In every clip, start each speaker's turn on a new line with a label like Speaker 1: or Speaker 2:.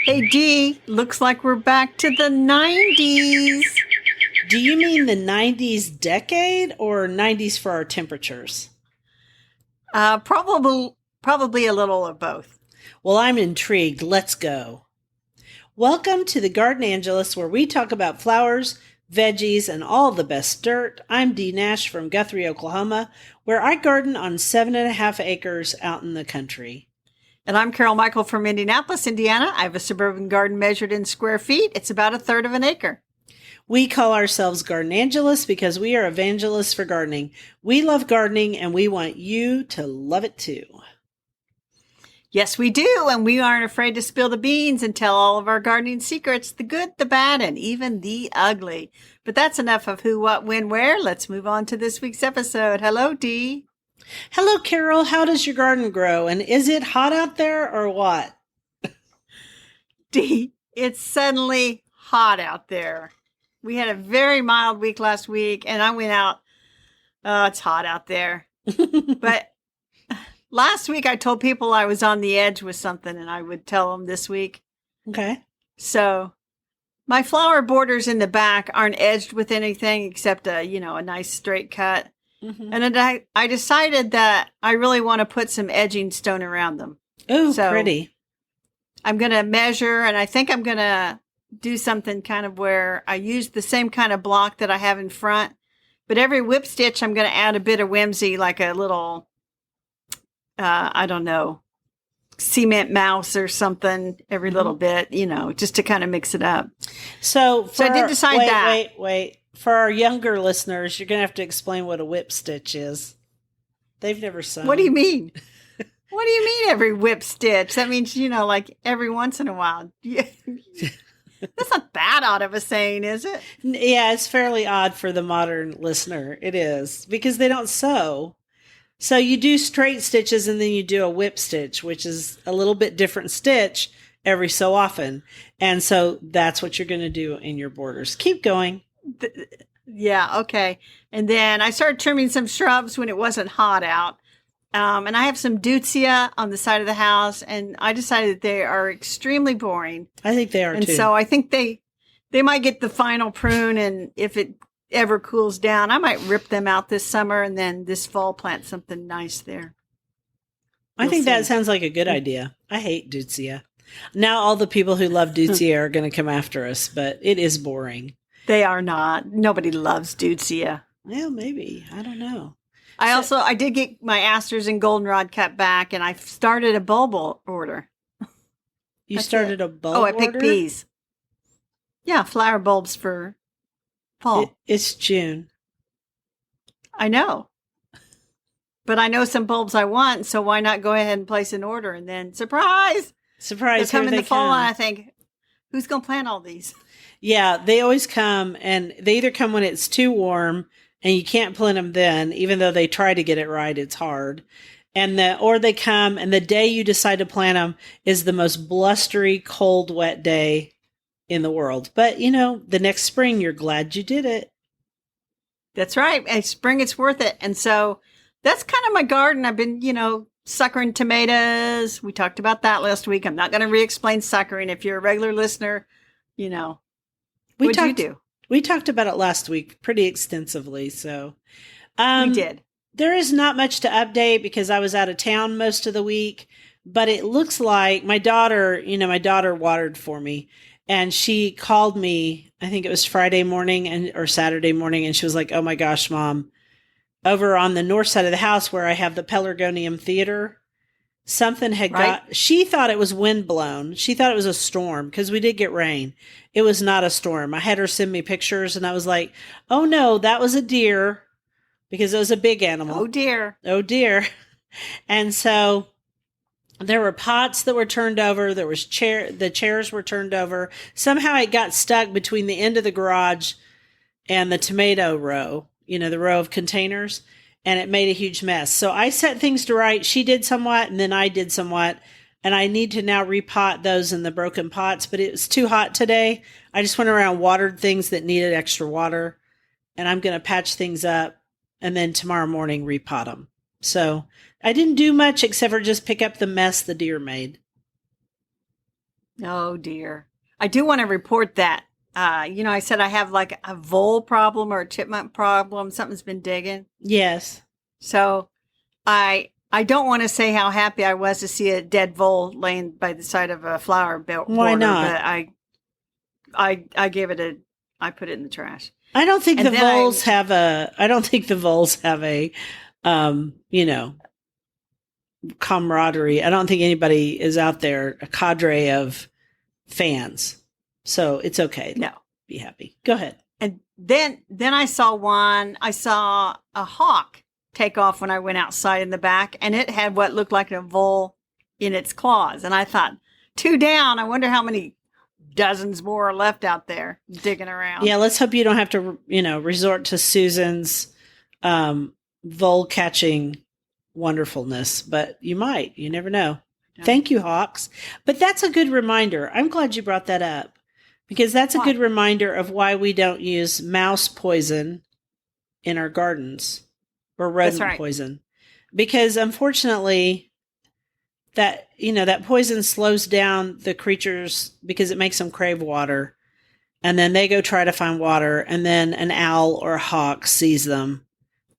Speaker 1: Hey Dee, looks like we're back to the 90s.
Speaker 2: Do you mean the 90s decade or 90s for our temperatures?
Speaker 1: Probably a little of both.
Speaker 2: Well, I'm intrigued. Let's go. Welcome to the Garden Angelus, where we talk about flowers, veggies, and all the best dirt. I'm Dee Nash from Guthrie, Oklahoma, where I garden on 7.5 acres out in the country.
Speaker 1: And I'm Carol Michael from Indianapolis, Indiana. I have a suburban garden measured in square feet. It's about a third of an acre.
Speaker 2: We call ourselves Garden Angelus because we are evangelists for gardening. We love gardening and we want you to love it too.
Speaker 1: Yes, we do. And we aren't afraid to spill the beans and tell all of our gardening secrets, the good, the bad, and even the ugly. But that's enough of who, what, when, where. Let's move on to this week's episode. Hello, Dee.
Speaker 2: Hello, Carol. How does your garden grow? And is it hot out there or what?
Speaker 1: Dee, it's suddenly hot out there. We had a very mild week last week, and I went out. Oh, it's hot out there. But last week I told people I was on the edge with something, and I would tell them this week.
Speaker 2: Okay.
Speaker 1: So my flower borders in the back aren't edged with anything except a nice straight cut.
Speaker 2: Mm-hmm.
Speaker 1: And then I decided that I really want to put some edging stone around them.
Speaker 2: Oh,
Speaker 1: So
Speaker 2: pretty.
Speaker 1: I'm going to measure, and I think I'm going to do something kind of where I use the same kind of block that I have in front, but every whip stitch I'm going to add a bit of whimsy, like a little, I don't know, cement mouse or something every little bit, just to kind of mix it up.
Speaker 2: So
Speaker 1: I did decide that.
Speaker 2: Wait. For our younger listeners, you're going to have to explain what a whip stitch is. They've never sewn.
Speaker 1: What do you mean? What do you mean every whip stitch? That means, like every once in a while. That's not that odd of a saying, is it?
Speaker 2: Yeah, it's fairly odd for the modern listener. It is because they don't sew. So you do straight stitches and then you do a whip stitch, which is a little bit different stitch every so often. And so that's what you're going to do in your borders. Keep going.
Speaker 1: Yeah, okay. And then I started trimming some shrubs when it wasn't hot out. And I have some deutzia on the side of the house, and I decided that they are extremely boring.
Speaker 2: I think they are
Speaker 1: And
Speaker 2: too.
Speaker 1: so I think they might get the final prune, and if it ever cools down, I might rip them out this summer and then this fall plant something nice there.
Speaker 2: I think
Speaker 1: We'll
Speaker 2: that
Speaker 1: see.
Speaker 2: sounds like a good idea. I hate deutzia. Now all the people who love deutzia are going to come after us, but it is boring.
Speaker 1: They are not. Nobody loves deutzia.
Speaker 2: Well, maybe. I don't know.
Speaker 1: I did get my asters and goldenrod cut back, and I started a bulb order.
Speaker 2: You
Speaker 1: That's
Speaker 2: started
Speaker 1: it.
Speaker 2: a bulb
Speaker 1: Oh, I picked
Speaker 2: order?
Speaker 1: bees. Yeah, flower bulbs for fall.
Speaker 2: It's June.
Speaker 1: I know. But I know some bulbs I want, so why not go ahead and place an order, and then surprise!
Speaker 2: Surprise,
Speaker 1: They'll come
Speaker 2: here
Speaker 1: in
Speaker 2: they
Speaker 1: the fall,
Speaker 2: come.
Speaker 1: and I think, who's going to plant all these?
Speaker 2: Yeah, they always come, and they either come when it's too warm and you can't plant them then, even though they try to get it right, it's hard. Or they come and the day you decide to plant them is the most blustery, cold, wet day in the world. But the next spring, you're glad you did it.
Speaker 1: That's right. And spring, it's worth it. And so that's kind of my garden. I've been, suckering tomatoes. We talked about that last week. I'm not going to re-explain suckering. If you're a regular listener,
Speaker 2: We
Speaker 1: what'd you do?
Speaker 2: We talked about it last week pretty extensively. So
Speaker 1: We did.
Speaker 2: There is not much to update because I was out of town most of the week, but it looks like my daughter watered for me, and she called me, I think it was Friday morning or Saturday morning, and she was like, "Oh my gosh, Mom, over on the north side of the house where I have the Pelargonium Theater, something had
Speaker 1: Right.
Speaker 2: she thought it was wind blown. She thought it was a storm because we did get rain. It was not a storm. I had her send me pictures and I was like, oh no, that was a deer because it was a big animal.
Speaker 1: Oh, dear.
Speaker 2: Oh dear. And so there were pots that were turned over. There was the chairs were turned over. Somehow it got stuck between the end of the garage and the tomato row, the row of containers, and it made a huge mess. So I set things to right. She did somewhat, and then I did somewhat, and I need to now repot those in the broken pots, but it was too hot today. I just went around, watered things that needed extra water, and I'm going to patch things up, and then tomorrow morning repot them. So I didn't do much except for just pick up the mess the deer made.
Speaker 1: Oh dear. I do want to report that. I said I have like a vole problem or a chipmunk problem. Something's been digging.
Speaker 2: Yes.
Speaker 1: So I don't want to say how happy I was to see a dead vole laying by the side of a flower
Speaker 2: Why
Speaker 1: border,
Speaker 2: not?
Speaker 1: but I gave it I put it in the trash.
Speaker 2: I don't think
Speaker 1: And
Speaker 2: the
Speaker 1: then
Speaker 2: voles have a. I don't think the voles have a, you know, camaraderie. I don't think anybody is out there a cadre of fans. So it's okay.
Speaker 1: No.
Speaker 2: Be happy. Go ahead.
Speaker 1: And then I saw a hawk take off when I went outside in the back, and it had what looked like a vole in its claws. And I thought, two down. I wonder how many dozens more are left out there digging around.
Speaker 2: Yeah, let's hope you don't have to, resort to Susan's vole catching wonderfulness, but you might. You never know.
Speaker 1: Yeah.
Speaker 2: Thank you, Hawks. But that's a good reminder. I'm glad you brought that up because that's a good reminder of why we don't use mouse poison in our gardens or rodent poison. Because unfortunately, that poison slows down the creatures because it makes them crave water. And then they go try to find water, and then an owl or a hawk sees them,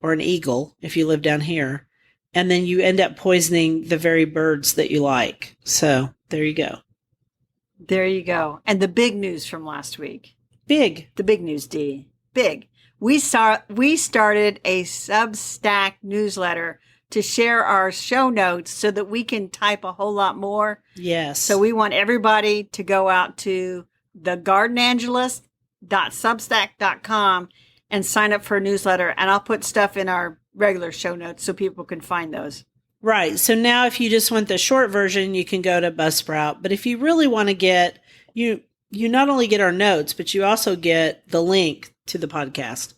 Speaker 2: or an eagle if you live down here. And then you end up poisoning the very birds that you like. So there you go.
Speaker 1: There you go. And the big news from last week.
Speaker 2: Big.
Speaker 1: The big news, Dee. Big. We started a Substack newsletter to share our show notes so that we can type a whole lot more.
Speaker 2: Yes.
Speaker 1: So we want everybody to go out to thegardenangelist.substack.com and sign up for a newsletter. And I'll put stuff in our regular show notes so people can find those.
Speaker 2: Right. So now if you just want the short version, you can go to Buzzsprout. But if you really want to get, you not only get our notes, but you also get the link to the podcast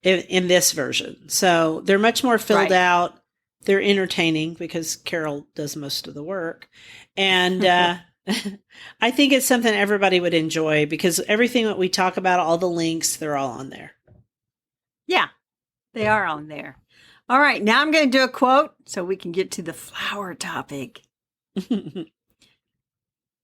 Speaker 2: in this version. So they're much more filled out. They're entertaining because Carol does most of the work. And I think it's something everybody would enjoy because everything that we talk about, all the links, they're all on there.
Speaker 1: Yeah, they are on there. All right, now I'm going to do a quote so we can get to the flower topic.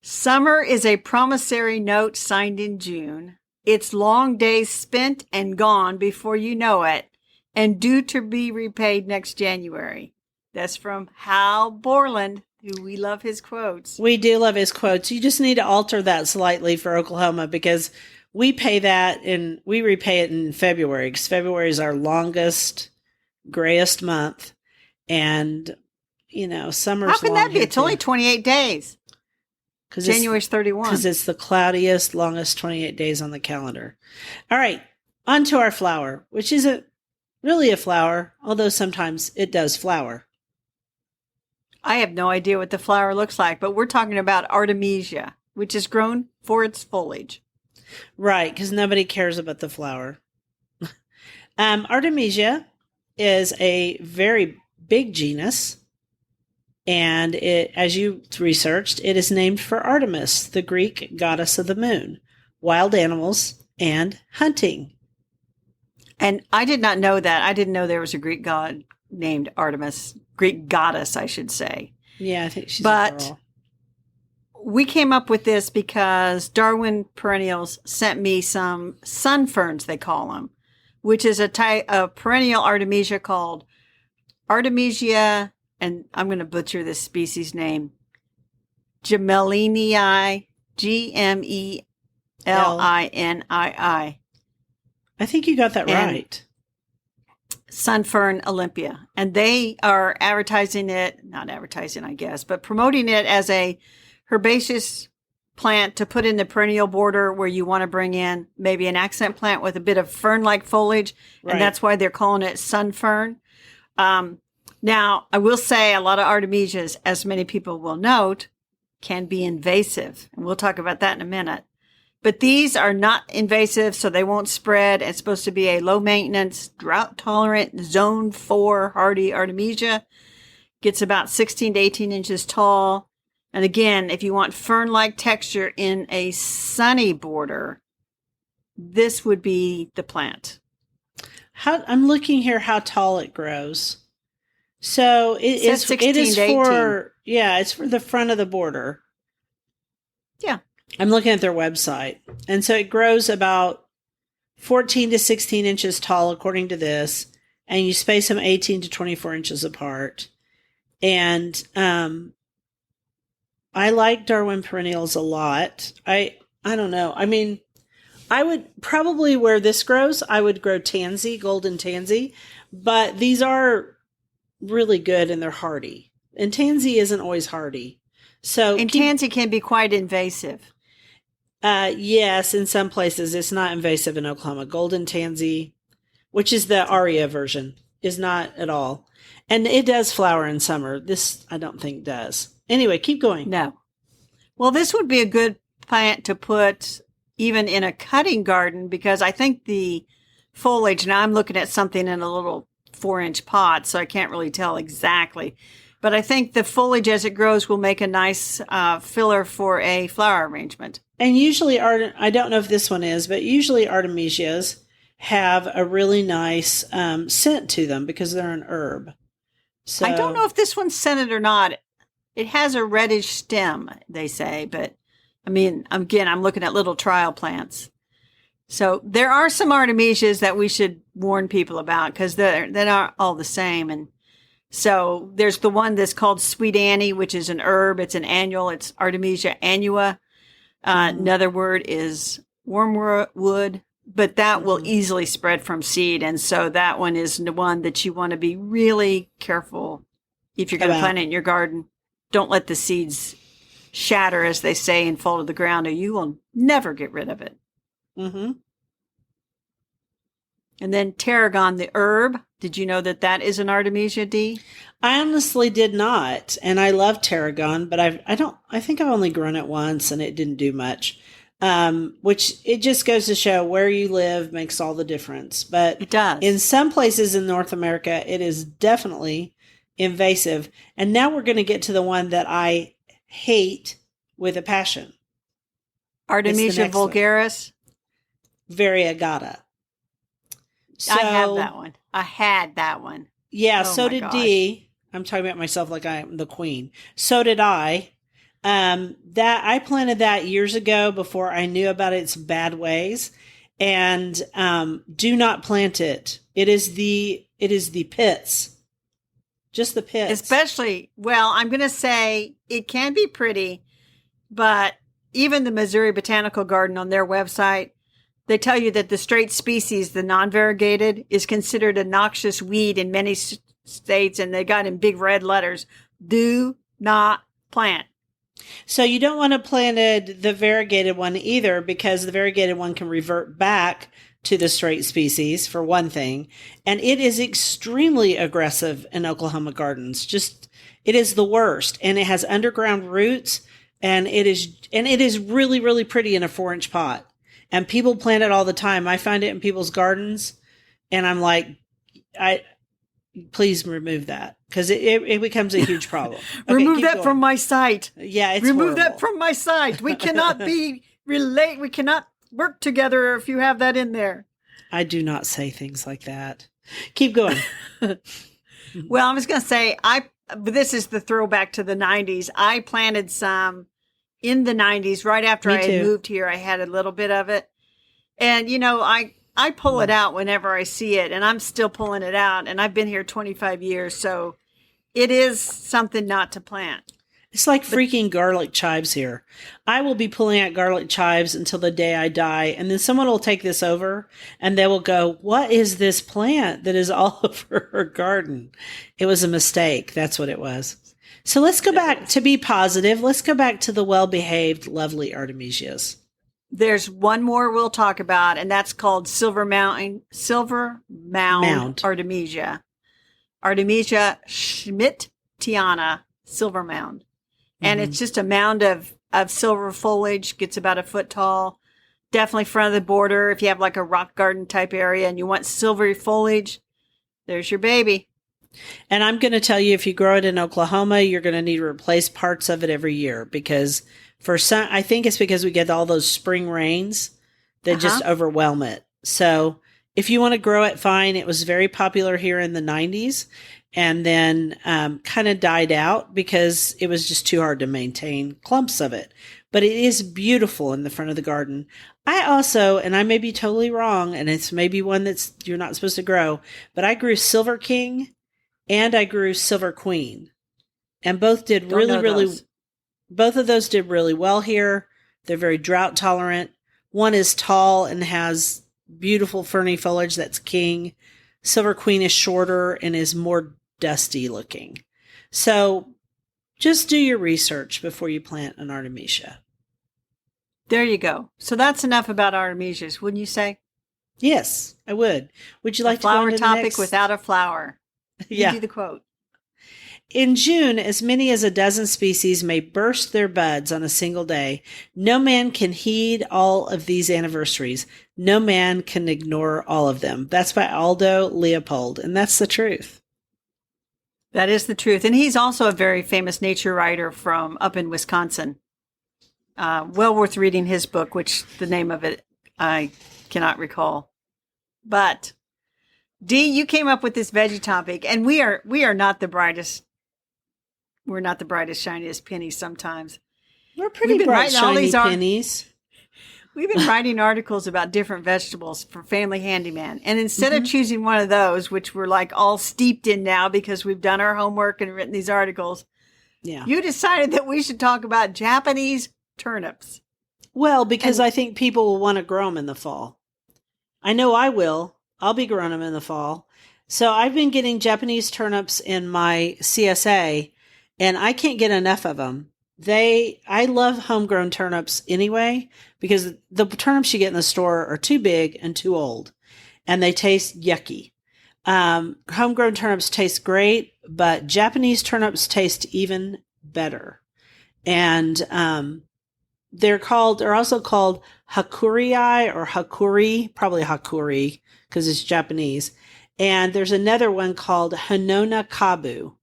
Speaker 1: Summer is a promissory note signed in June. Its long days spent and gone before you know it, and due to be repaid next January. That's from Hal Borland, who we love his quotes.
Speaker 2: We do love his quotes. You just need to alter that slightly for Oklahoma because we pay that and we repay it in February because February is our longest, grayest month. And, summer's
Speaker 1: How can that be? It's
Speaker 2: too.
Speaker 1: only 28 days. January's 31.
Speaker 2: Because it's the cloudiest, longest 28 days on the calendar. All right, on to our flower, which isn't really a flower, although sometimes it does flower.
Speaker 1: I have no idea what the flower looks like, but we're talking about artemisia, which is grown for its foliage.
Speaker 2: Right, because nobody cares about the flower. Artemisia is a very big genus, and it, as you researched, it is named for Artemis, the Greek goddess of the moon, wild animals, and hunting.
Speaker 1: And I did not know that. I didn't know there was a Greek god named Artemis. Greek goddess, I should say.
Speaker 2: Yeah, I think she's a girl.
Speaker 1: We came up with this because Darwin Perennials sent me some sun ferns, they call them, which is a type of perennial artemisia called Artemisia, and I'm going to butcher this species name, Gemelinii, Gmelinii.
Speaker 2: I think you got that right.
Speaker 1: Sunfern Olympia. And they are advertising it, not advertising, I guess, but promoting it as a herbaceous plant to put in the perennial border where you want to bring in maybe an accent plant with a bit of fern-like foliage. Right. And that's why they're calling it sunfern. Now, I will say a lot of artemisias, as many people will note, can be invasive. And we'll talk about that in a minute. But these are not invasive, so they won't spread. It's supposed to be a low-maintenance, drought-tolerant, zone 4 hardy artemisia. Gets about 16 to 18 inches tall. And again, if you want fern-like texture in a sunny border, this would be the plant.
Speaker 2: I'm looking here how tall it grows. So it is for, it's for the front of the border.
Speaker 1: Yeah.
Speaker 2: I'm looking at their website. And so it grows about 14 to 16 inches tall, according to this. And you space them 18 to 24 inches apart. And I like Darwin perennials a lot. I don't know. I mean, I would probably, where this grows, I would grow tansy, golden tansy. But these are really good and they're hardy. And tansy isn't always hardy.
Speaker 1: And tansy can be quite invasive.
Speaker 2: Yes, in some places it's not invasive in Oklahoma. Golden tansy, which is the aria version, is not at all. And it does flower in summer. This I don't think does. Anyway, keep going.
Speaker 1: No. Well, this would be a good plant to put even in a cutting garden because I think the foliage, now I'm looking at something in a little 4-inch pot, so I can't really tell exactly. But I think the foliage as it grows will make a nice filler for a flower arrangement. And
Speaker 2: usually, I don't know if this one is, but usually artemisias have a really nice scent to them because they're an herb. So
Speaker 1: I don't know if this one's scented or not. It has a reddish stem, they say, but I mean, again, I'm looking at little trial plants. So there are some artemisias that we should warn people about because they're not all the same. And so there's the one that's called Sweet Annie, which is an herb. It's an annual. It's Artemisia annua. Another word is wormwood, but that will easily spread from seed. And so that one is the one that you want to be really careful if you're going to plant it in your garden. Don't let the seeds shatter, as they say, and fall to the ground, or you will never get rid of it.
Speaker 2: Mm-hmm.
Speaker 1: And then tarragon, the herb. Did you know that that is an Artemisia, Dee?
Speaker 2: I honestly did not, and I love tarragon, but I think I've only grown it once, and it didn't do much. Which it just goes to show where you live makes all the difference. But
Speaker 1: it does.
Speaker 2: In some places in North America, it is definitely invasive. And now we're going to get to the one that I hate with a passion.
Speaker 1: Artemisia vulgaris.
Speaker 2: Variegata. So,
Speaker 1: I have that one. I had that one.
Speaker 2: Yeah, so did Dee. I'm talking about myself like I'm the queen. So did I. That I planted that years ago before I knew about its bad ways. And do not plant it. It is the pits. Just the pits.
Speaker 1: Especially, well, I'm going to say it can be pretty, but even the Missouri Botanical Garden on their website, they tell you that the straight species, the non-variegated, is considered a noxious weed in many states, and they got in big red letters, do not plant.
Speaker 2: So you don't want to plant the variegated one either, because the variegated one can revert back to the straight species, for one thing. And it is extremely aggressive in Oklahoma gardens. It is the worst. And it has underground roots, and it is really, really pretty in a 4-inch pot. And people plant it all the time. I find it in people's gardens, and I'm like, please remove that, because it becomes a huge problem. Okay,
Speaker 1: remove that from my site.
Speaker 2: Yeah, it's
Speaker 1: remove
Speaker 2: horrible.
Speaker 1: that from my site. We cannot We cannot work together if you have that in there.
Speaker 2: I do not say things like that. Keep going.
Speaker 1: Well, I was going to say, this is the throwback to the 90s. I planted some in the 90s, right after I had moved here. I had a little bit of it. And, I pull it out whenever I see it, and I'm still pulling it out. And I've been here 25 years, so it is something not to plant.
Speaker 2: It's like freaking garlic chives here. I will be pulling out garlic chives until the day I die, and then someone will take this over, and they will go, what is this plant that is all over her garden? It was a mistake. That's what it was. So let's go back to be positive. Let's go back to the well-behaved, lovely artemisias.
Speaker 1: There's one more we'll talk about, and that's called Silver Mound Artemisia. Artemisia schmidtiana, Silver Mound. And it's just a mound of silver foliage, gets about a foot tall. Definitely front of the border. If you have like a rock garden type area and you want silvery foliage, there's your baby.
Speaker 2: And I'm going to tell you, if you grow it in Oklahoma, you're going to need to replace parts of it every year, because for some, I think it's because we get all those spring rains that just overwhelm it. So if you want to grow it, fine. It was very popular here in the 90s. and then kind of died out because it was just too hard to maintain clumps of it. But it is beautiful in the front of the garden. I also, and I may be totally wrong, and it's maybe one that's you're not supposed to grow, but I grew Silver King and I grew Silver Queen. And both did
Speaker 1: Don't know those.
Speaker 2: both of those did really well here. They're very drought tolerant. One is tall and has beautiful ferny foliage. That's King. Silver Queen is shorter and is more dusty looking. So just do your research before you plant an artemisia.
Speaker 1: There you go. So that's enough about artemisias, wouldn't you say?
Speaker 2: Yes, I would. Would you
Speaker 1: A
Speaker 2: like to go
Speaker 1: flower
Speaker 2: into the
Speaker 1: topic
Speaker 2: next?
Speaker 1: without a flower.
Speaker 2: Yeah.
Speaker 1: You do the quote.
Speaker 2: In June, as many as a dozen species may burst their buds on a single day. No man can heed all of these anniversaries. No man can ignore all of them. That's by Aldo Leopold, and that's the truth.
Speaker 1: That is the truth. And he's also a very famous nature writer from up in Wisconsin. Well worth reading his book, which the name of it I cannot recall. But Dee, you came up with this veggie topic, and we are not the brightest. We're not the brightest, shiniest pennies sometimes.
Speaker 2: We're pretty
Speaker 1: We've been
Speaker 2: bright,
Speaker 1: writing all
Speaker 2: shiny
Speaker 1: these
Speaker 2: pennies.
Speaker 1: We've been writing articles about different vegetables for Family Handyman. And instead of choosing one of those, which we're like all steeped in now because we've done our homework and written these articles,
Speaker 2: Yeah.
Speaker 1: you decided that we should talk about Japanese turnips.
Speaker 2: Well, because I think people will want to grow them in the fall. I know I will. I'll be growing them in the fall. So I've been getting Japanese turnips in my CSA, and I can't get enough of them. I love homegrown turnips anyway, because the turnips you get in the store are too big and too old, and they taste yucky. Homegrown turnips taste great, but Japanese turnips taste even better. And they're also called hakurei or hakuri, probably hakuri because it's Japanese. And there's another one called Hanona Kabu.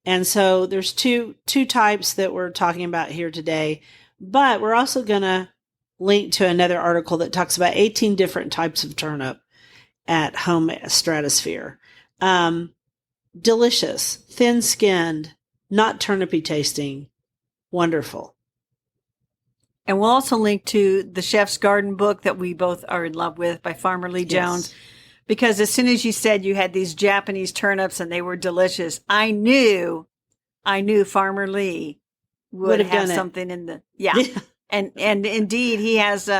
Speaker 2: And so there's two types that we're talking about here today, but we're also going to link to another article that talks about 18 different types of turnip at Home Stratosphere. Delicious, thin-skinned, not turnipy tasting, wonderful.
Speaker 1: And we'll also link to the Chef's Garden book that we both are in love with by Farmer Lee Jones.
Speaker 2: Yes.
Speaker 1: Because as soon as you said you had these Japanese turnips and they were delicious, I knew Farmer Lee would have something in the, yeah. And indeed he has,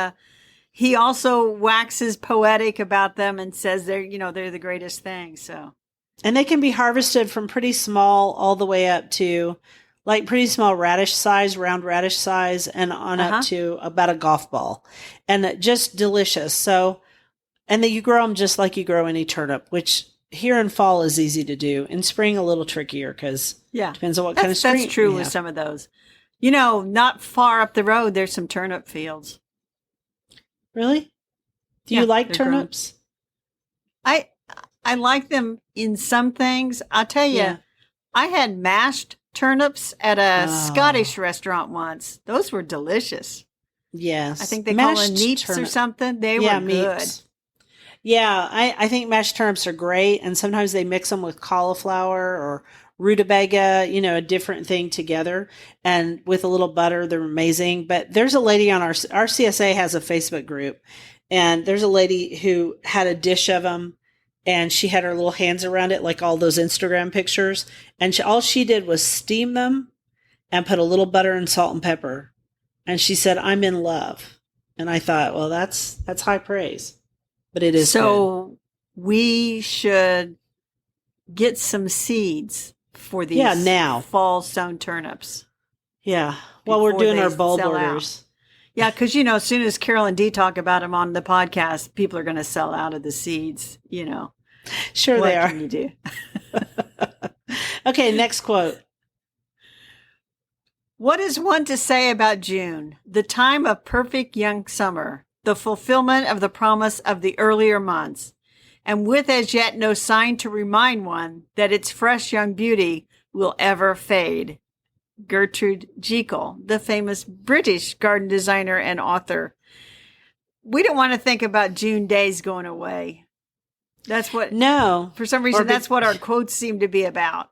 Speaker 1: he also waxes poetic about them and says they're the greatest thing. So,
Speaker 2: and they can be harvested from pretty small all the way up to like pretty small radish size, round radish size, and on up to about a golf ball, and just delicious. So, and then you grow them just like you grow any turnip, which here in fall is easy to do. In spring, a little trickier because depends on what kind of spring.
Speaker 1: That's true with some of those. Not far up the road, there's some turnip fields.
Speaker 2: Really? Do you like turnips?
Speaker 1: I like them in some things. I'll tell you, I had mashed turnips at a Scottish restaurant once. Those were delicious.
Speaker 2: Yes.
Speaker 1: I think they call them neeps or something. They were good.
Speaker 2: Yeah, I think mashed turnips are great, and sometimes they mix them with cauliflower or rutabaga, a different thing together, and with a little butter, they're amazing. But there's a lady on our CSA has a Facebook group, and there's a lady who had a dish of them, and she had her little hands around it like all those Instagram pictures, and all she did was steam them and put a little butter and salt and pepper, and she said, "I'm in love." And I thought, well, that's high praise. But it is good.
Speaker 1: We should get some seeds for these
Speaker 2: now
Speaker 1: fall sown turnips.
Speaker 2: Yeah, while we're doing our bulb orders.
Speaker 1: Yeah, because, as soon as Carol and Dee talk about them on the podcast, people are going to sell out of the seeds,
Speaker 2: Sure they are.
Speaker 1: What can you do?
Speaker 2: Okay, next quote.
Speaker 1: What is one to say about June, the time of perfect young summer, the fulfillment of the promise of the earlier months, and with as yet no sign to remind one that its fresh young beauty will ever fade? Gertrude Jekyll, the famous British garden designer and author. We don't want to think about June days going away. That's what,
Speaker 2: No.
Speaker 1: for some reason, that's what our quotes seem to be about.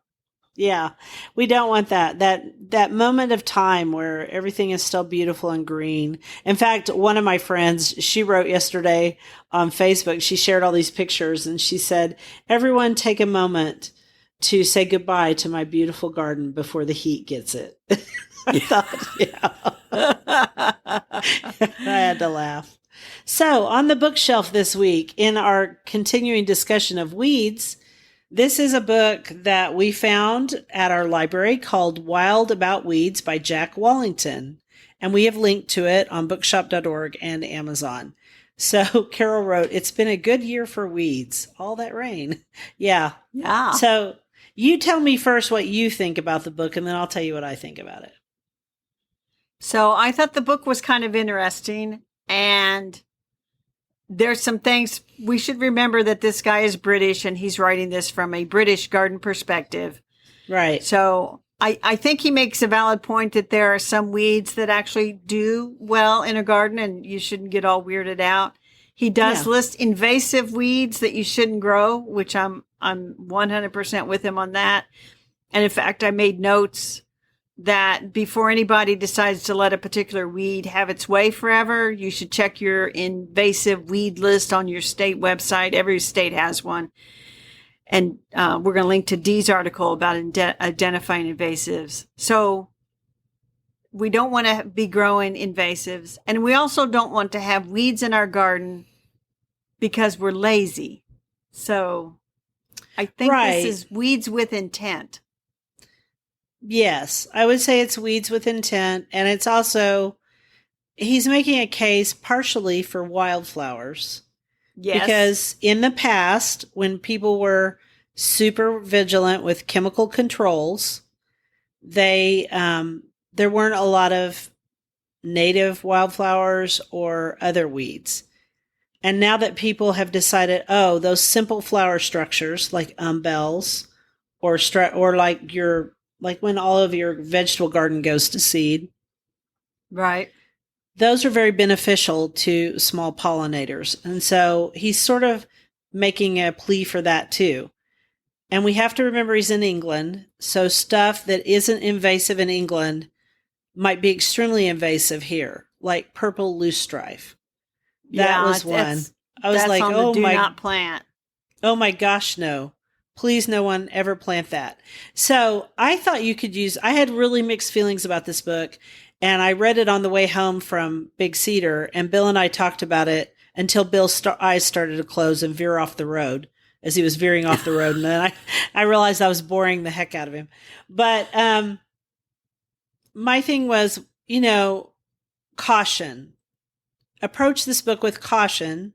Speaker 2: Yeah, we don't want that moment of time where everything is still beautiful and green. In fact, one of my friends, she wrote yesterday on Facebook, she shared all these pictures and she said, everyone take a moment to say goodbye to my beautiful garden before the heat gets it. I thought, I had to laugh. So on the bookshelf this week, in our continuing discussion of weeds, this is a book that we found at our library called Wild About Weeds by Jack Wallington. And we have linked to it on bookshop.org and Amazon. So Carol wrote, it's been a good year for weeds. All that rain. Yeah.
Speaker 1: Yeah.
Speaker 2: So you tell me first what you think about the book, and then I'll tell you what I think about it.
Speaker 1: So I thought the book was kind of interesting, and there's some things we should remember that this guy is British and he's writing this from a British garden perspective.
Speaker 2: Right.
Speaker 1: So I think he makes a valid point that there are some weeds that actually do well in a garden and you shouldn't get all weirded out. He does list invasive weeds that you shouldn't grow, which I'm 100% with him on that. And in fact, I made notes that before anybody decides to let a particular weed have its way forever, you should check your invasive weed list on your state website. Every state has one. And we're going to link to Dee's article about identifying invasives. So we don't want to be growing invasives. And we also don't want to have weeds in our garden because we're lazy. So I think this is weeds with intent.
Speaker 2: Yes, I would say it's weeds with intent. And it's also, he's making a case partially for wildflowers.
Speaker 1: Yes.
Speaker 2: Because in the past, when people were super vigilant with chemical controls, there weren't a lot of native wildflowers or other weeds. And now that people have decided, oh, those simple flower structures like umbels or like when all of your vegetable garden goes to seed.
Speaker 1: Right.
Speaker 2: Those are very beneficial to small pollinators. And so he's sort of making a plea for that too. And we have to remember he's in England. So stuff that isn't invasive in England might be extremely invasive here, like purple loosestrife. That was one. I was like, oh my,
Speaker 1: not plant.
Speaker 2: Oh my gosh, no. Please, no one ever plant that. So I thought you could I had really mixed feelings about this book. And I read it on the way home from Big Cedar, and Bill and I talked about it until Bill's eyes started to close and veer off the road as he was veering off the road. And then I realized I was boring the heck out of him. But my thing was, caution. Approach this book with caution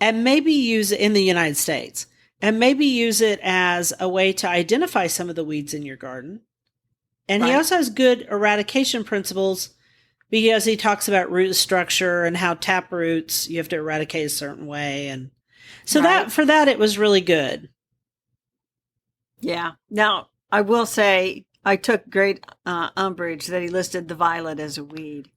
Speaker 2: and maybe use it in the United States and maybe use it as a way to identify some of the weeds in your garden. And he also has good eradication principles because he talks about root structure and how tap roots you have to eradicate a certain way. And so for that, it was really good.
Speaker 1: Yeah. Now, I will say I took great umbrage that he listed the violet as a weed.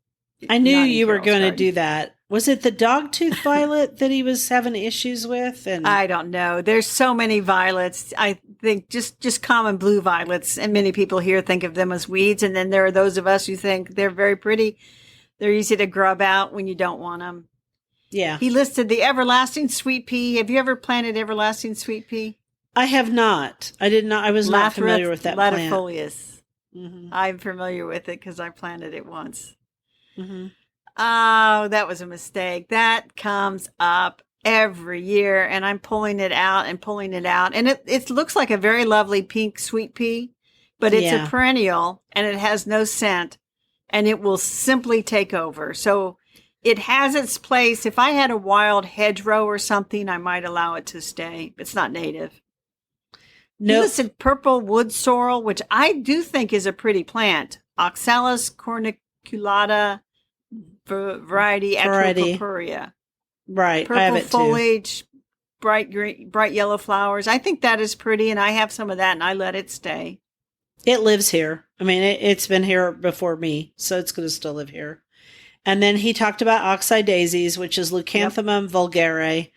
Speaker 2: I knew you were going to do that. Was it the dogtooth violet that he was having issues with? And
Speaker 1: I don't know. There's so many violets. I think just common blue violets, and many people here think of them as weeds. And then there are those of us who think they're very pretty. They're easy to grub out when you don't want them.
Speaker 2: Yeah.
Speaker 1: He listed the everlasting sweet pea. Have you ever planted everlasting sweet pea?
Speaker 2: I have not. I did not. I was not familiar with that plant.
Speaker 1: Latifolius. Mm-hmm. I'm familiar with it because I planted it once.
Speaker 2: Mm-hmm.
Speaker 1: Oh, that was a mistake. That comes up every year, and I'm pulling it out. And it looks like a very lovely pink sweet pea, but it's a perennial, and it has no scent, and it will simply take over. So it has its place. If I had a wild hedgerow or something, I might allow it to stay. It's not native. No. Nope. Listed purple wood sorrel, which I do think is a pretty plant. Oxalis corniculata variety Atropurpurea.
Speaker 2: Right.
Speaker 1: Purple
Speaker 2: I have it
Speaker 1: foliage, bright green, bright yellow flowers. I think that is pretty, and I have some of that, and I let it stay.
Speaker 2: It lives here. I mean, it's been here before me, so it's going to still live here. And then he talked about oxeye daisies, which is Leucanthemum vulgare.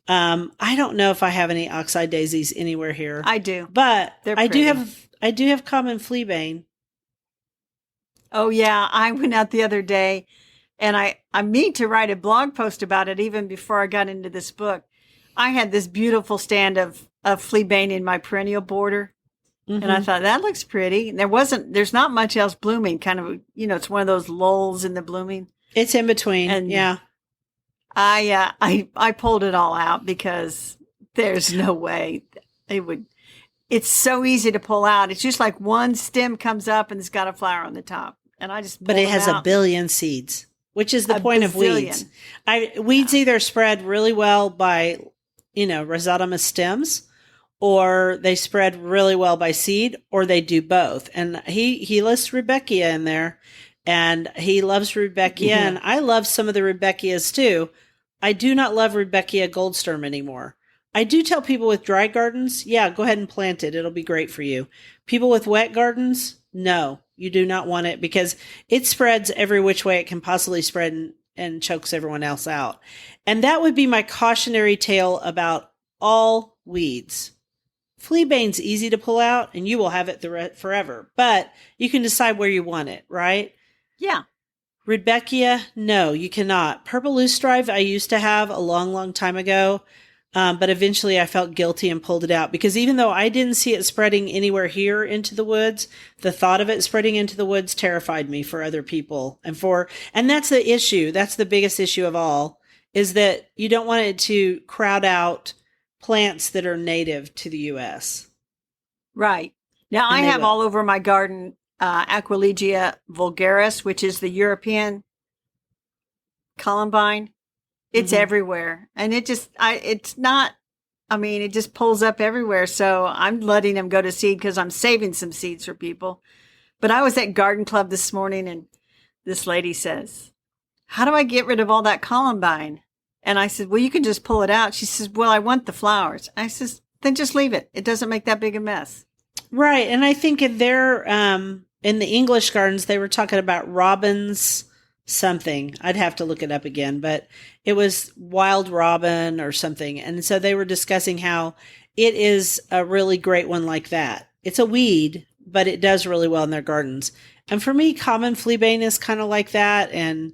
Speaker 2: I don't know if I have any oxeye daisies anywhere here,
Speaker 1: I do.
Speaker 2: but
Speaker 1: They're
Speaker 2: I do
Speaker 1: pretty.
Speaker 2: have common fleabane.
Speaker 1: Oh yeah, I went out the other day and I mean to write a blog post about it even before I got into this book. I had this beautiful stand of fleabane in my perennial border. And I
Speaker 2: Hmm.
Speaker 1: thought that looks pretty. And there's not much else blooming, kind of, it's one of those lulls in the blooming.
Speaker 2: It's in between.
Speaker 1: And
Speaker 2: Yeah.
Speaker 1: I pulled it all out because there's no way it would. It's so easy to pull out. It's just like one stem comes up and it's got a flower on the top, and I just
Speaker 2: But
Speaker 1: pulled
Speaker 2: it
Speaker 1: them
Speaker 2: has a
Speaker 1: out.
Speaker 2: billion seeds, which is the
Speaker 1: A
Speaker 2: point of weeds.
Speaker 1: bazillion.
Speaker 2: Weeds
Speaker 1: Yeah.
Speaker 2: either spread really well by, rhizotomous stems, or they spread really well by seed, or they do both. And he lists Rudbeckia in there, and he loves Rudbeckia,
Speaker 1: Yeah.
Speaker 2: and I love some of the Rudbeckias too. I do not love Rudbeckia goldsturm anymore. I do tell people with dry gardens, yeah, go ahead and plant it. It'll be great for you. People with wet gardens, no, you do not want it because it spreads every which way it can possibly spread and chokes everyone else out. And that would be my cautionary tale about all weeds. Fleabane's easy to pull out and you will have it forever, but you can decide where you want it, right?
Speaker 1: Yeah.
Speaker 2: Rudbeckia, no, you cannot. Purple loosestrife I used to have a long, long time ago, but eventually I felt guilty and pulled it out because even though I didn't see it spreading anywhere here into the woods, the thought of it spreading into the woods terrified me for other people. And that's the issue. That's the biggest issue of all, is that you don't want it to crowd out plants that are native to the U.S.
Speaker 1: Right. Now I
Speaker 2: And they
Speaker 1: have
Speaker 2: will.
Speaker 1: all over my garden Aquilegia vulgaris, which is the European columbine. It's
Speaker 2: Mhm.
Speaker 1: everywhere, and it's not. I mean, it just pulls up everywhere. So I'm letting them go to seed because I'm saving some seeds for people. But I was at garden club this morning, and this lady says, "How do I get rid of all that columbine?" And I said, "Well, you can just pull it out." She says, "Well, I want the flowers." I says, "Then just leave it. It doesn't make that big a mess."
Speaker 2: Right. And I think in their in the English gardens they were talking about robins something. I'd have to look it up again, but it was wild robin or something. And so they were discussing how it is a really great one like that. It's a weed, but it does really well in their gardens. And for me, common fleabane is kind of like that. And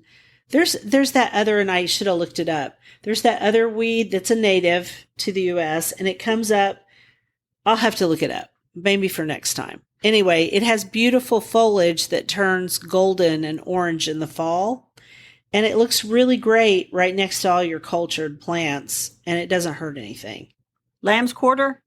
Speaker 2: there's that other, and I should have looked it up. There's that other weed that's a native to the US and it comes up. I'll have to look it up, maybe for next time. Anyway, it has beautiful foliage that turns golden and orange in the fall. And it looks really great right next to all your cultured plants, and it doesn't hurt anything.
Speaker 1: Lamb's quarter.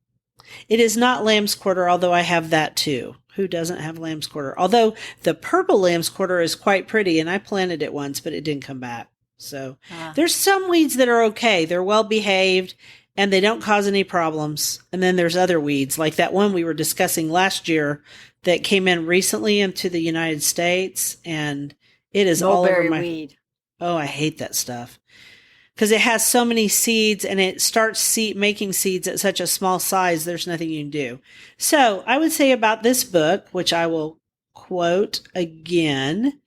Speaker 2: It is not lamb's quarter, although I have that too. Who doesn't have lamb's quarter? Although the purple lamb's quarter is quite pretty, and I planted it once, but it didn't come back. So there's some weeds that are okay. They're well behaved and they don't cause any problems. And then there's other weeds, like that one we were discussing last year that came in recently into the United States, and it is all over
Speaker 1: Mulberry
Speaker 2: my
Speaker 1: weed.
Speaker 2: Oh, I hate that stuff because it has so many seeds and it starts making seeds at such a small size. There's nothing you can do. So I would say about this book, which I will quote again.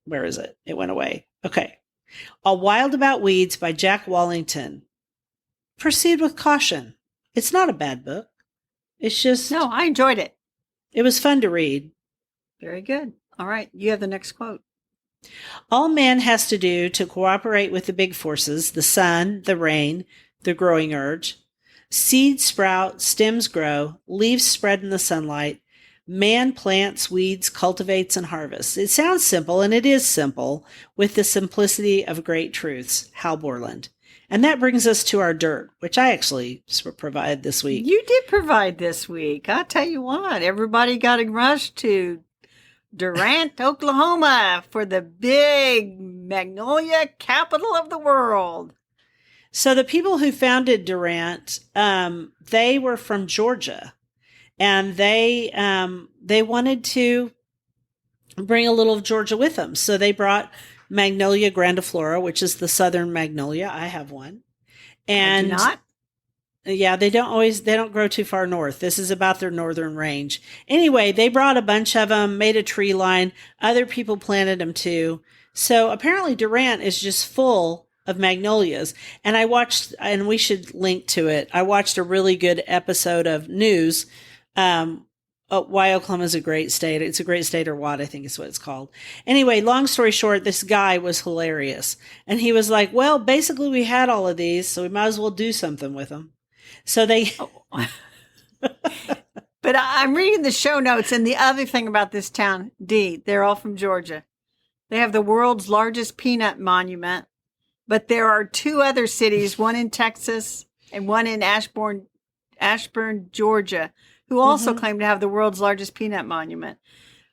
Speaker 2: Where is it? It went away. Okay. A Wild About Weeds by Jack Wallington. Proceed with caution. It's not a bad book. It's just,
Speaker 1: No, I enjoyed it.
Speaker 2: it was fun to read.
Speaker 1: Very good. All right. You have the next quote.
Speaker 2: All man has to do to cooperate with the big forces, the sun, the rain, the growing urge. Seeds sprout, stems grow, leaves spread in the sunlight. Man plants, weeds, cultivates, and harvests. It sounds simple, and it is simple, with the simplicity of great truths. Hal Borland. And that brings us to our dirt, which I actually provided this week.
Speaker 1: You did provide this week. I'll tell you what, everybody got a rush to Durant, Oklahoma for the big magnolia capital of the world.
Speaker 2: So the people who founded Durant, they were from Georgia, and they wanted to bring a little of Georgia with them. So they brought Magnolia grandiflora, which is the southern magnolia. I have one. And
Speaker 1: I do not.
Speaker 2: Yeah, they don't grow too far north. This is about their northern range. Anyway, they brought a bunch of them, made a tree line. Other people planted them too. So apparently Durant is just full of magnolias. And I watched, and we should link to it. I watched a really good episode of news. Why Oklahoma is a great state. It's a great state, or what I think is what it's called. Anyway, long story short, this guy was hilarious. And he was like, well, basically we had all of these, so we might as well do something with them. So they...
Speaker 1: But I'm reading the show notes, and the other thing about this town, they're all from Georgia. They have the world's largest peanut monument, but there are two other cities, one in Texas and one in Ashburn, Georgia, who also claim to have the world's largest peanut monument.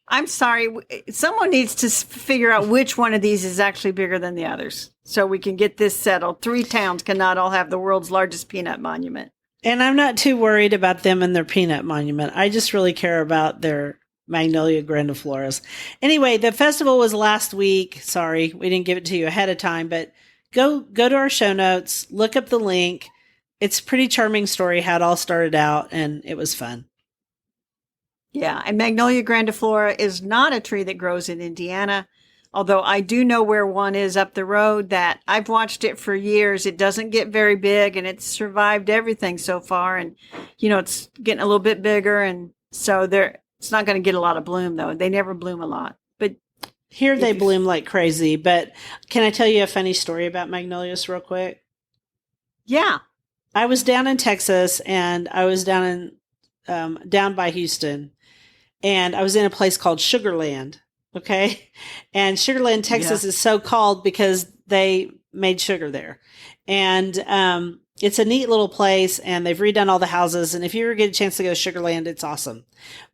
Speaker 1: I'm sorry, someone needs to figure out which one of these is actually bigger than the others so we can get this settled. 3 towns cannot all have the world's largest peanut monument.
Speaker 2: And I'm not too worried about them and their peanut monument. I just really care about their Magnolia grandifloras. Anyway, the festival was last week. Sorry, we didn't give it to you ahead of time, but go to our show notes, look up the link. It's a pretty charming story how it all started out, and it was fun.
Speaker 1: Yeah, and Magnolia grandiflora is not a tree that grows in Indiana, although I do know where one is up the road that I've watched it for years. It doesn't get very big, and it's survived everything so far. And, it's getting a little bit bigger, and so it's not going to get a lot of bloom, though. They never bloom a lot. But
Speaker 2: here they bloom like crazy. But can I tell you a funny story about magnolias real quick?
Speaker 1: Yeah.
Speaker 2: I was down in Texas, and I was down by Houston, and I was in a place called Sugarland. Okay. And Sugarland, Texas is so called because they made sugar there. And it's a neat little place, and they've redone all the houses. And if you ever get a chance to go to Sugarland, it's awesome.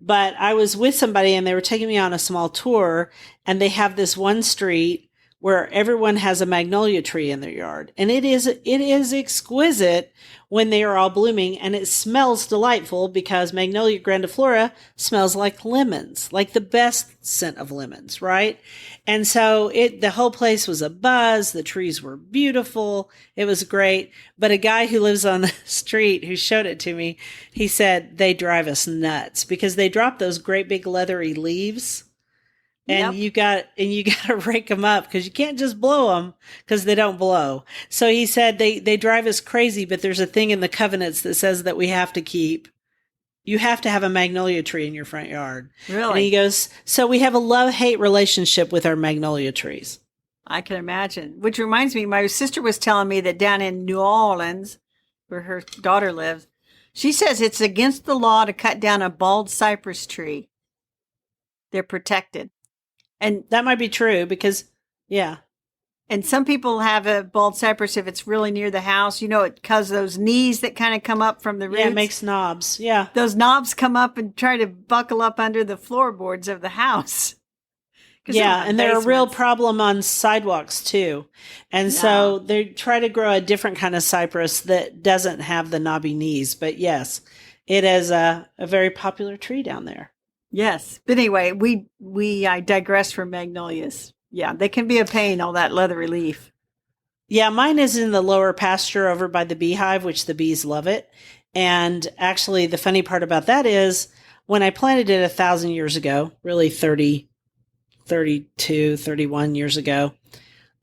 Speaker 2: But I was with somebody, and they were taking me on a small tour, and they have this one street where everyone has a magnolia tree in their yard. And it is exquisite when they are all blooming, and it smells delightful because Magnolia grandiflora smells like lemons, like the best scent of lemons, right? And so the whole place was abuzz. The trees were beautiful. It was great. But a guy who lives on the street who showed it to me, he said they drive us nuts because they drop those great big leathery leaves. And you got to rake them up because you can't just blow them because they don't blow. So he said they drive us crazy, but there's a thing in the covenants that says that you have to have a magnolia tree in your front yard.
Speaker 1: Really?
Speaker 2: And he goes, so we have a love-hate relationship with our magnolia trees.
Speaker 1: I can imagine. Which reminds me, my sister was telling me that down in New Orleans, where her daughter lives, she says it's against the law to cut down a bald cypress tree. They're protected. And
Speaker 2: that might be true because, yeah.
Speaker 1: And some people have a bald cypress if it's really near the house. It causes those knees that kind of come up from the roots.
Speaker 2: Yeah, it makes knobs. Yeah.
Speaker 1: Those knobs come up and try to buckle up under the floorboards of the house.
Speaker 2: Yeah, and they're a real problem on sidewalks too. And so they try to grow a different kind of cypress that doesn't have the knobby knees. But yes, it is a very popular tree down there.
Speaker 1: Yes. But anyway, I digress from magnolias. Yeah, they can be a pain, all that leathery leaf.
Speaker 2: Yeah, mine is in the lower pasture over by the beehive, which the bees love it. And actually, the funny part about that is when I planted it 1,000 years ago, really 30, 32, 31 years ago,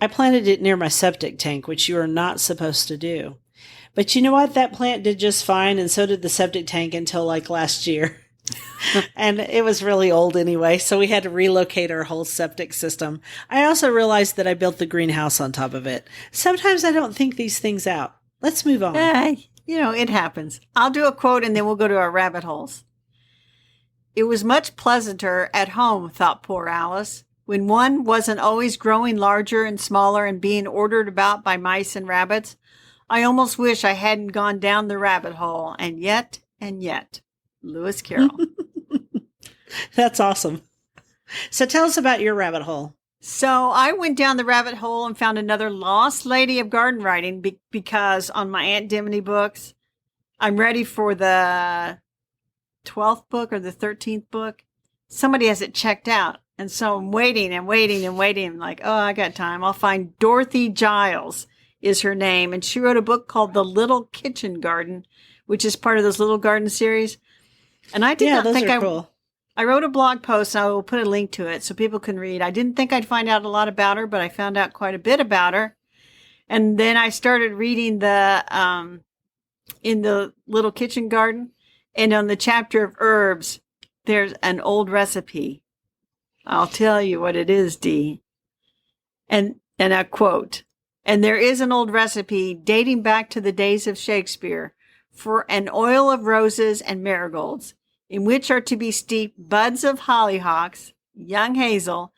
Speaker 2: I planted it near my septic tank, which you are not supposed to do. But you know what? That plant did just fine, and so did the septic tank until like last year. And it was really old anyway, so we had to relocate our whole septic system. I also realized that I built the greenhouse on top of it. Sometimes I don't think these things out. Let's move on.
Speaker 1: It happens. I'll do a quote and then we'll go to our rabbit holes. It was much pleasanter at home, thought poor Alice, when one wasn't always growing larger and smaller and being ordered about by mice and rabbits. I almost wish I hadn't gone down the rabbit hole, and yet. Lewis Carroll.
Speaker 2: That's awesome. So tell us about your rabbit hole.
Speaker 1: So I went down the rabbit hole and found another lost lady of garden writing because on my Aunt Dimity books, I'm ready for the 12th book or the 13th book. Somebody has it checked out. And so I'm waiting and waiting and waiting. I'm like, I got time. I'll find Dorothy Giles is her name. And she wrote a book called The Little Kitchen Garden, which is part of those little garden series. And I did not think
Speaker 2: cool.
Speaker 1: I wrote a blog post, and I will put a link to it so people can read. I didn't think I'd find out a lot about her, but I found out quite a bit about her. And then I started reading in the little kitchen garden, and on the chapter of herbs, there's an old recipe. I'll tell you what it is, Dee. And I quote, and there is an old recipe dating back to the days of Shakespeare for an oil of roses and marigolds, in which are to be steeped buds of hollyhocks, young hazel,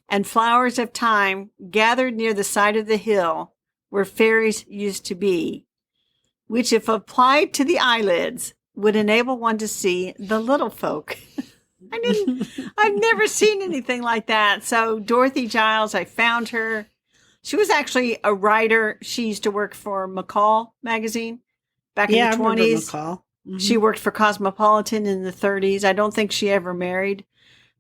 Speaker 1: and flowers of thyme gathered near the side of the hill where fairies used to be, which, if applied to the eyelids, would enable one to see the little folk. I've never seen anything like that. So Dorothy Giles, I found her. She was actually a writer. She used to work for McCall magazine back in the 20s.
Speaker 2: McCall. Mm-hmm.
Speaker 1: She worked for Cosmopolitan in the 30s. I don't think she ever married,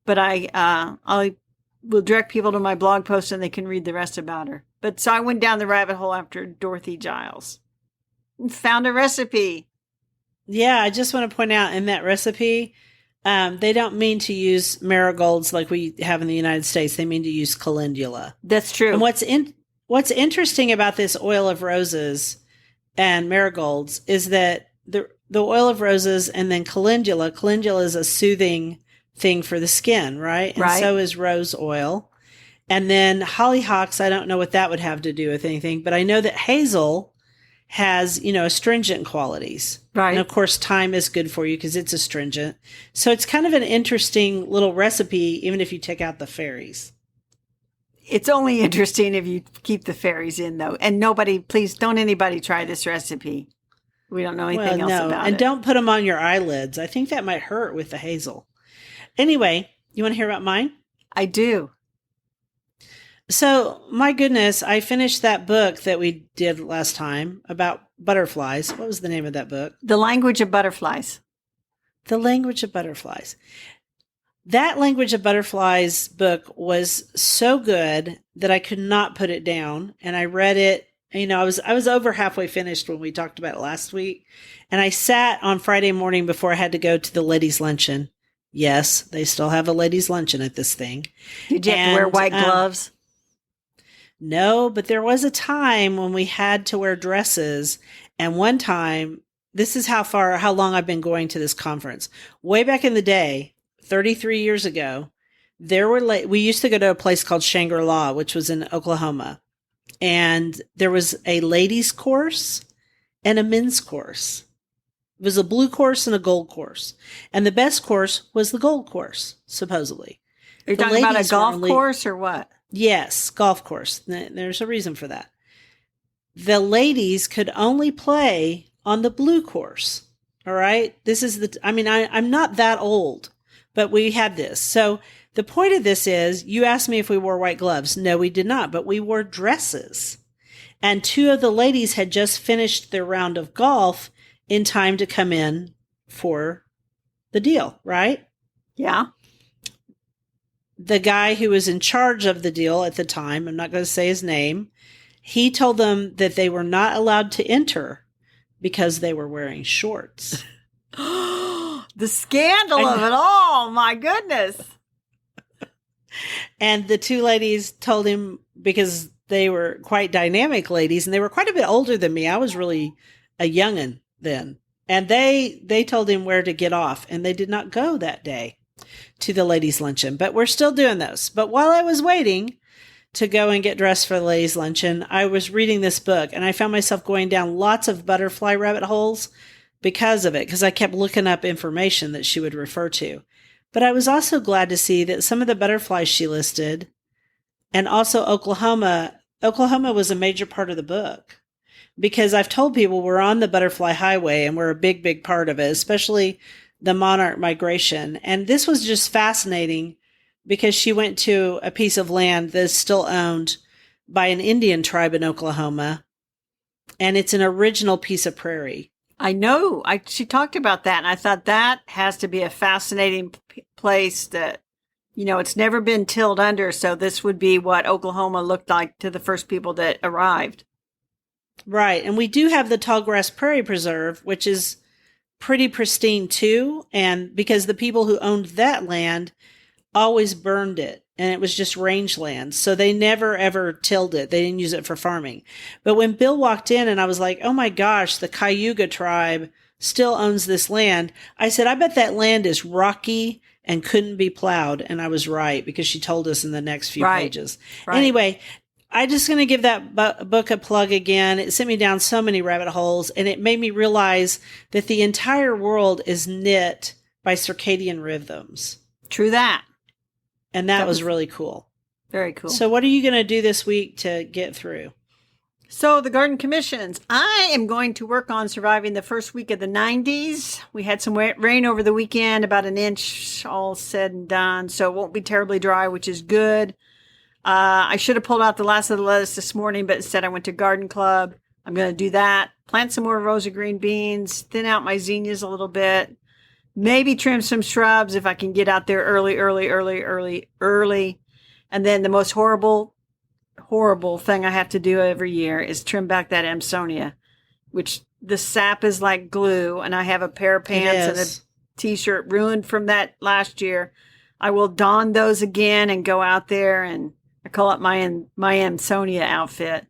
Speaker 1: but I will direct people to my blog post and they can read the rest about her. But so I went down the rabbit hole after Dorothy Giles and found a recipe.
Speaker 2: Yeah, I just want to point out in that recipe, they don't mean to use marigolds like we have in the United States. They mean to use calendula.
Speaker 1: That's true.
Speaker 2: And what's interesting about this oil of roses and marigolds is that the oil of roses and then calendula is a soothing thing for the skin, right? And
Speaker 1: right.
Speaker 2: So is rose oil. And then hollyhocks, I don't know what that would have to do with anything, but I know that hazel has, astringent qualities.
Speaker 1: Right.
Speaker 2: And of course, thyme is good for you because it's astringent. So it's kind of an interesting little recipe, even if you take out the fairies.
Speaker 1: It's only interesting if you keep the fairies in, though. And please don't anybody try this recipe. We don't know anything else about it.
Speaker 2: And don't put them on your eyelids. I think that might hurt with the hazel. Anyway, you want to hear about mine?
Speaker 1: I do.
Speaker 2: So, my goodness, I finished that book that we did last time about butterflies. What was the name of that book?
Speaker 1: The Language of Butterflies.
Speaker 2: The Language of Butterflies. That Language of Butterflies book was so good that I could not put it down. And I read it, I was over halfway finished when we talked about it last week. And I sat on Friday morning before I had to go to the ladies' luncheon. Yes, they still have a ladies' luncheon at this thing.
Speaker 1: Did you have to wear white gloves?
Speaker 2: No, but there was a time when we had to wear dresses. And one time, this is how long I've been going to this conference. Way back in the day, 33 years ago, we used to go to a place called Shangri-La, which was in Oklahoma. And there was a ladies' course and a men's course. It was a blue course and a gold course. And the best course was the gold course, supposedly.
Speaker 1: Are you talking about a golf course or what?
Speaker 2: Yes, golf course. There's a reason for that. The ladies could only play on the blue course. All right. I'm not that old, but we had this. So the point of this is, you asked me if we wore white gloves. No, we did not, but we wore dresses. And two of the ladies had just finished their round of golf in time to come in for the deal, right?
Speaker 1: Yeah.
Speaker 2: The guy who was in charge of the deal at the time, I'm not going to say his name, he told them that they were not allowed to enter because they were wearing shorts.
Speaker 1: The scandal of it all. My goodness.
Speaker 2: And the two ladies told him, because they were quite dynamic ladies and they were quite a bit older than me. I was really a youngin' then. And they told him where to get off, and they did not go that day to the ladies' luncheon, but we're still doing those. But while I was waiting to go and get dressed for the ladies' luncheon, I was reading this book, and I found myself going down lots of butterfly rabbit holes because of it, because I kept looking up information that she would refer to. But I was also glad to see that some of the butterflies she listed, and also Oklahoma was a major part of the book, because I've told people we're on the butterfly highway and we're a big, big part of it, especially the monarch migration. And this was just fascinating because she went to a piece of land that's still owned by an Indian tribe in Oklahoma. And it's an original piece of prairie.
Speaker 1: I know. She talked about that. And I thought that has to be a fascinating place that, it's never been tilled under. So this would be what Oklahoma looked like to the first people that arrived.
Speaker 2: Right. And we do have the Tallgrass Prairie Preserve, which is pretty pristine too. And because the people who owned that land always burned it, and it was just rangeland. So they never ever tilled it. They didn't use it for farming. But when Bill walked in and I was like, oh my gosh, the Cayuga tribe still owns this land. I said, I bet that land is rocky and couldn't be plowed. And I was right, because she told us in the next few pages. Right. Anyway, I'm just going to give that book a plug again. It sent me down so many rabbit holes, and it made me realize that the entire world is knit by circadian rhythms.
Speaker 1: True that.
Speaker 2: And that was really cool.
Speaker 1: Very cool.
Speaker 2: So what are you going to do this week to get through?
Speaker 1: So the garden commissions. I am going to work on surviving the first week of the 90s. We had some rain over the weekend, about an inch, all said and done. So it won't be terribly dry, which is good. I should have pulled out the last of the lettuce this morning, but instead I went to garden club. I'm going to do that. Plant some more rosa green beans. Thin out my zinnias a little bit. Maybe trim some shrubs if I can get out there early. And then the most horrible thing I have to do every year is trim back that Amsonia, which the sap is like glue. And I have a pair of pants and a t-shirt ruined from that last year. I will don those again and go out there, and I call it my Amsonia outfit,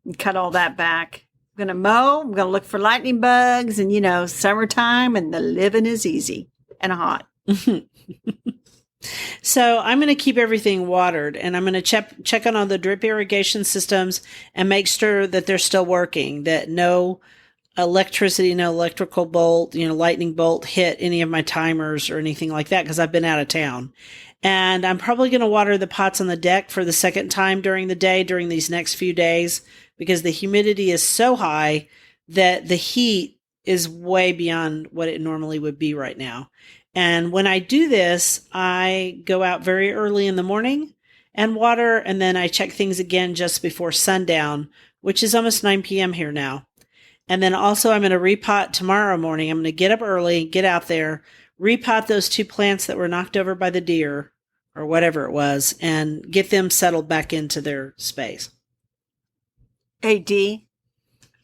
Speaker 1: and cut all that back. I'm going to mow. I'm going to look for lightning bugs, and, summertime, and the living is easy and hot.
Speaker 2: So I'm going to keep everything watered, and I'm going to check on all the drip irrigation systems and make sure that they're still working, that no electricity, no electrical bolt, lightning bolt hit any of my timers or anything like that, because I've been out of town. And I'm probably going to water the pots on the deck for the second time during the day during these next few days, because the humidity is so high that the heat is way beyond what it normally would be right now. And when I do this, I go out very early in the morning and water, and then I check things again just before sundown, which is almost 9 p.m. here now. And then also I'm going to repot tomorrow morning. I'm going to get up early, get out there, repot those 2 plants that were knocked over by the deer or whatever it was, and get them settled back into their space.
Speaker 1: Hey, Dee.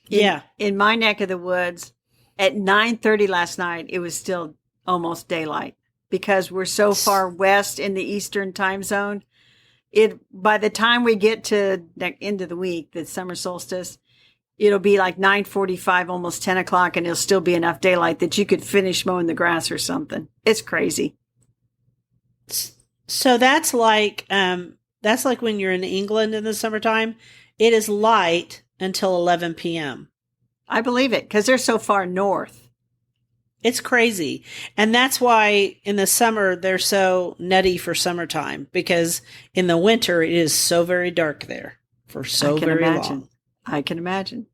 Speaker 2: Yeah.
Speaker 1: In my neck of the woods, at 9:30 last night, it was still almost daylight, because we're so far west in the Eastern time zone. By the time we get to the end of the week, the summer solstice, it'll be like 9:45, almost 10 o'clock, and it'll still be enough daylight that you could finish mowing the grass or something. It's crazy.
Speaker 2: So that's like when you're in England in the summertime. It is light until 11 p.m.
Speaker 1: I believe it, because they're so far north.
Speaker 2: It's crazy. And that's why in the summer they're so nutty for summertime, because in the winter it is so very dark there for so very long.
Speaker 1: I can imagine.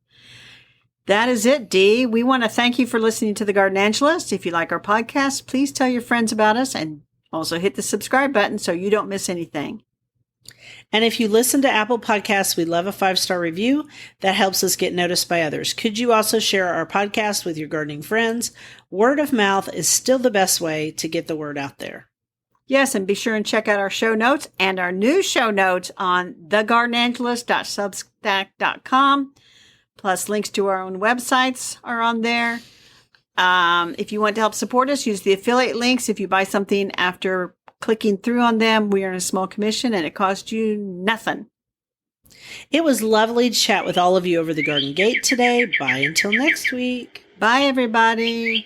Speaker 1: That is it, Dee. We want to thank you for listening to The Garden Angelist. If you like our podcast, please tell your friends about us, and also hit the subscribe button so you don't miss anything.
Speaker 2: And if you listen to Apple Podcasts, we love a 5-star review. That helps us get noticed by others. Could you also share our podcast with your gardening friends? Word of mouth is still the best way to get the word out there.
Speaker 1: Yes, and be sure and check out our show notes and our new show notes on thegardenangelist.substack.com. Plus, links to our own websites are on there. If you want to help support us, use the affiliate links. If you buy something after clicking through on them, we earn a small commission, and it costs you nothing.
Speaker 2: It was lovely to chat with all of you over the garden gate today. Bye until next week.
Speaker 1: Bye, everybody.